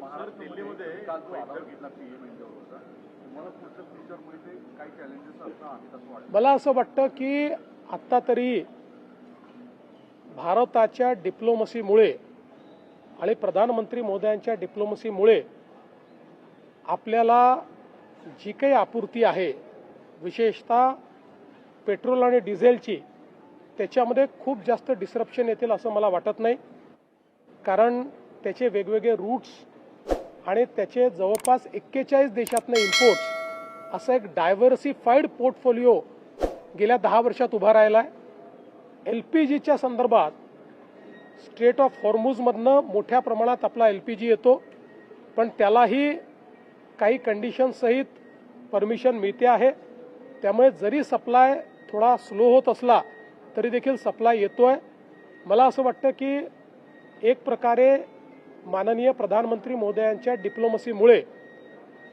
महाराष्ट्र दिल्लीमध्ये काल तो आढावा घेतला पीएम यांच्याबरोबरचा. मला पुढच्या फ्युचरमध्ये ते काही चॅलेंजेस असणार आहेत असं वाटतं. मला असं वाटतं की आत्ता तरी भारताच्या डिप्लोमसीमुळे आणि प्रधानमंत्री मोदयांच्या डिप्लोमसीमुळे आपल्याला जी काही आपूर्ती आहे, विशेषतः पेट्रोल आणि डिझेलची, त्याच्यामध्ये खूप जास्त डिस्रप्शन येतील असं मला वाटत नाही. कारण त्याचे वेगवेगळे रूट्स आणि त्याचे जवळपास 41 देशातनं इम्पोर्ट्स असं एक डायव्हर्सिफाईड पोर्टफोलिओ गेल्या 10 वर्षात उभा राहिला आहे. LPGच्या संदर्भात स्ट्रेट ऑफ हॉर्मुझमधनं मोठ्या प्रमाणात आपला LPG येतो, पण त्यालाही काही कंडिशनसहित परमिशन मिळते आहे. त्यामुळे जरी सप्लाय थोडा स्लो होत असला तरी देखील सप्लाय येतोय. मला असं वाटतं की एक प्रकारे माननीय प्रधानमंत्री मोदयांच्या डिप्लोमसीमुळे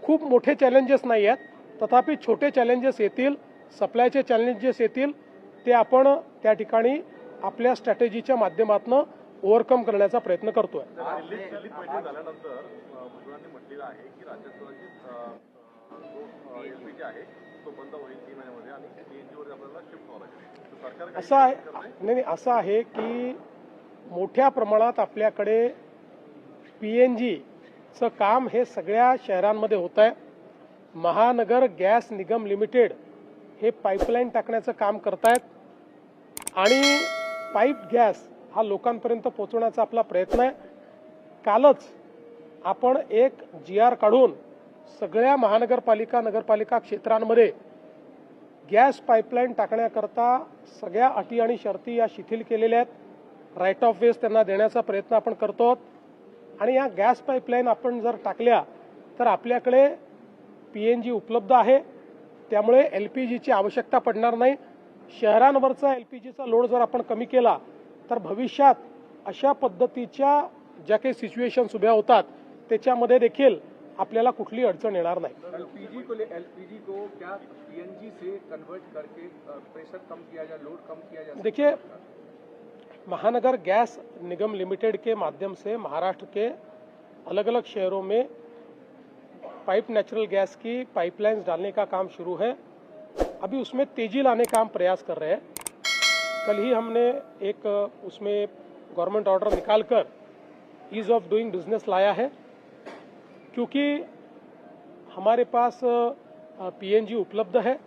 खूप मोठे चॅलेंजेस नाही आहेत, तथापि छोटे चॅलेंजेस येतील, सप्लायचे चॅलेंजेस येतील. ते आपण त्या ठिकाणी आपल्या स्ट्रॅटेजीच्या माध्यमातून ओव्हरकम करण्याचा प्रयत्न करतोय. दिल्लीत बैठक झाल्यानंतर भुजबळांनी म्हटलेलं आहे की राज्यात जो LPG आहे तो बंद होईल 3 महिन्यामध्ये आणि CNGवर आपल्याला शिफ्ट व्हावं लागेल. सरकार असं आहे नाही, असं आहे की मोठ्या प्रमाणात आपल्याकडे PNGचं काम हे सगळ्या शहरांमध्ये होत आहे. महानगर गॅस निगम लिमिटेड हे पाईपलाईन टाकण्याचं काम करतायत आणि पाईप गॅस हा लोकांपर्यंत पोहोचवण्याचा आपला प्रयत्न आहे. कालच आपण एक GR काढून सगळ्या महानगरपालिका नगरपालिका क्षेत्रांमध्ये गॅस पाईपलाईन टाकण्याकरता सगळ्या अटी आणि शर्ती या शिथिल केलेल्या आहेत. राईट ऑफ वेज त्यांना देण्याचा प्रयत्न आपण करतो आहोत. आणि या गॅस पाईपलाईन आपण जर टाकल्या तर आपल्याकडे PNG उपलब्ध आहे, त्यामुळे LPGची आवश्यकता पडणार नाही. शहरांवरचा LPGचा लोड जर आपण कमी केला तर भविष्यात अशा पद्धतीच्या ज्या काही सिच्युएशन्स उभ्या होतात त्याच्यामध्ये देखील आपल्याला कुठली अडचण येणार नाही. LPG को क्या PNG से कन्वर्ट करके प्रेशर कम किया जाए, लोड कम किया जाए? देखिए, महानगर गैस निगम लिमिटेड के माध्यम से महाराष्ट्र के अलग अलग शहरों में पाइप नेचुरल गैस की पाइपलाइंस डालने का काम शुरू है. अभी उसमें तेजी लाने का हम प्रयास कर रहे हैं. कल ही हमने एक उसमें गवर्नमेंट ऑर्डर निकालकर ईज ऑफ डूइंग बिजनेस लाया है, क्योंकि हमारे पास PNG उपलब्ध है.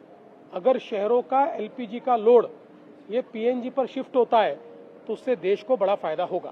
अगर शहरों का LPG का लोड ये PNG पर शिफ्ट होता है तो उससे देश को बड़ा फायदा होगा.